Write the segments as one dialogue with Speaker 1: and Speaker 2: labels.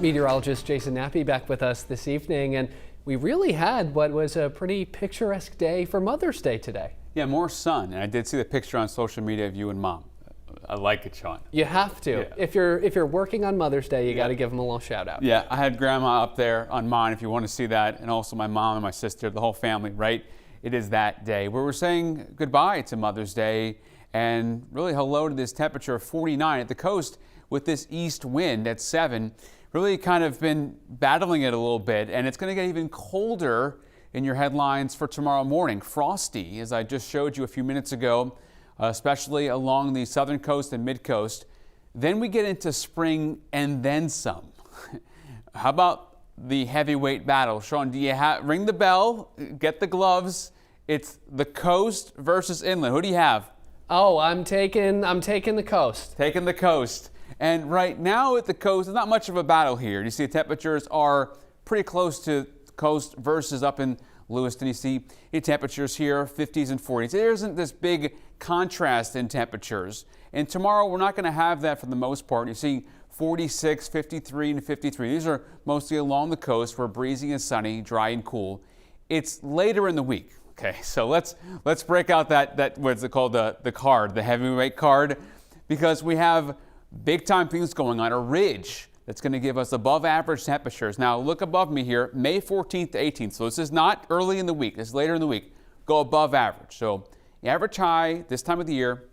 Speaker 1: Meteorologist Jason Nappy back with us this evening, and we really had what was a pretty picturesque day for Mother's Day today.
Speaker 2: Yeah, more sun, and I did see the picture on social media of you and Mom. I like it, Sean.
Speaker 1: You have to.
Speaker 2: Yeah.
Speaker 1: If you're working on Mother's Day, you got to give them a little shout out.
Speaker 2: Yeah, I had Grandma up there on mine if you want to see that, and also my mom and my sister, the whole family, right? It is that day where we're saying goodbye to Mother's Day and really hello to this temperature of 49 at the coast with this east wind at 7. Really kind of been battling it a little bit, and it's going to get even colder in your headlines for tomorrow morning. Frosty, as I just showed you a few minutes ago, especially along the southern coast and mid-coast. Then we get into spring and then some. How about the heavyweight battle? Sean, do you ring the bell, get the gloves? It's the coast versus inland. Who do you have?
Speaker 1: Oh, I'm taking the coast.
Speaker 2: Taking the coast. And right now at the coast, there's not much of a battle here. You see the temperatures are pretty close to coast versus up in Lewiston. You see the temperatures here, 50s and 40s. There isn't this big contrast in temperatures. And tomorrow we're not going to have that for the most part. You see 46, 53, and 53. These are mostly along the coast where breezy and sunny, dry and cool. It's later in the week. Okay, so let's break out that what's it called, the card, the heavyweight card, because we have big time things going on, a ridge that's going to give us above average temperatures. Now look above me here, May 14th to 18th. So this is not early in the week, this is later in the week. Go above average. So the average high this time of the year,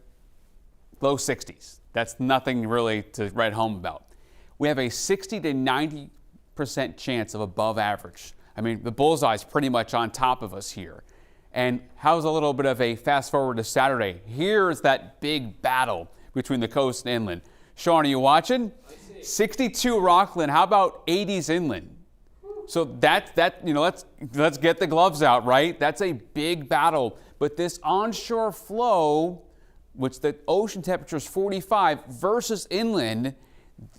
Speaker 2: low 60s. That's nothing really to write home about. We have a 60 to 90% chance of above average. I mean, the bullseye's pretty much on top of us here. And how's a little bit of a fast forward to Saturday? Here's that big battle between the coast and inland. Sean, are you watching? 62 Rockland. How about 80s inland? So let's get the gloves out, right? That's a big battle. But this onshore flow, which the ocean temperature is 45 versus inland,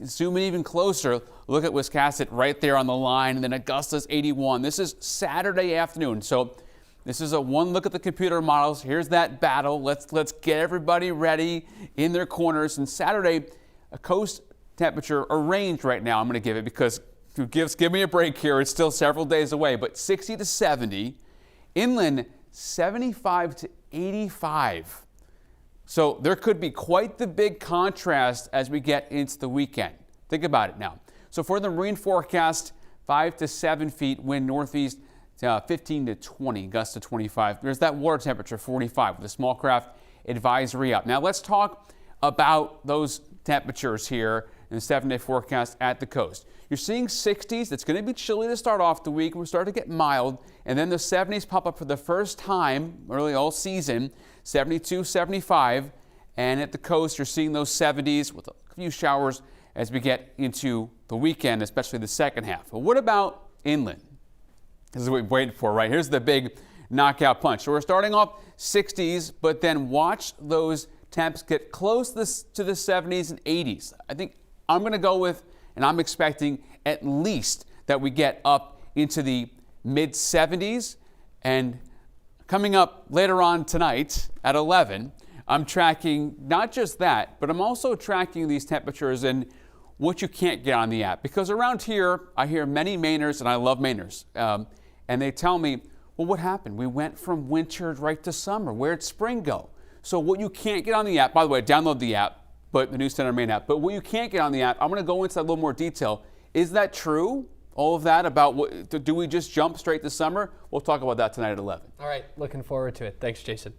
Speaker 2: zoom in even closer. Look at Wiscasset right there on the line, and then Augusta's 81. This is Saturday afternoon. So this is a one look at the computer models. Here's that battle. Let's get everybody ready in their corners. And Saturday, a coast temperature, a range right now I'm going to give it because give me a break here. It's still several days away, but 60 to 70. Inland, 75 to 85. So there could be quite the big contrast as we get into the weekend. Think about it now. So for the marine forecast, 5 to 7 feet, wind northeast, 15 to 20, gusts to 25. There's that water temperature, 45, with a small craft advisory up. Now let's talk about those temperatures here in the 7-day forecast at the coast. You're seeing 60s. It's going to be chilly to start off the week. We're starting to get mild. And then the 70s pop up for the first time, really all season, 72, 75. And at the coast, you're seeing those 70s with a few showers as we get into the weekend, especially the second half. But what about inland? This is what we've waited for, right? Here's the big knockout punch. So we're starting off 60s, but then watch those temps get close to the 70s and 80s. I think I'm going to go with, and I'm expecting at least that we get up into the mid 70s. And coming up later on tonight at 11, I'm tracking not just that, but I'm also tracking these temperatures and what you can't get on the app. Because around here, I hear many Mainers, and I love Mainers, and they tell me, well, what happened? We went from winter right to summer. Where'd spring go? So what you can't get on the app, by the way, download the app, but the News Center Maine app. But what you can't get on the app, I'm going to go into that a little more detail. Is that true? All of that about do we just jump straight to summer? We'll talk about that tonight at 11.
Speaker 1: All right, looking forward to it. Thanks, Jason.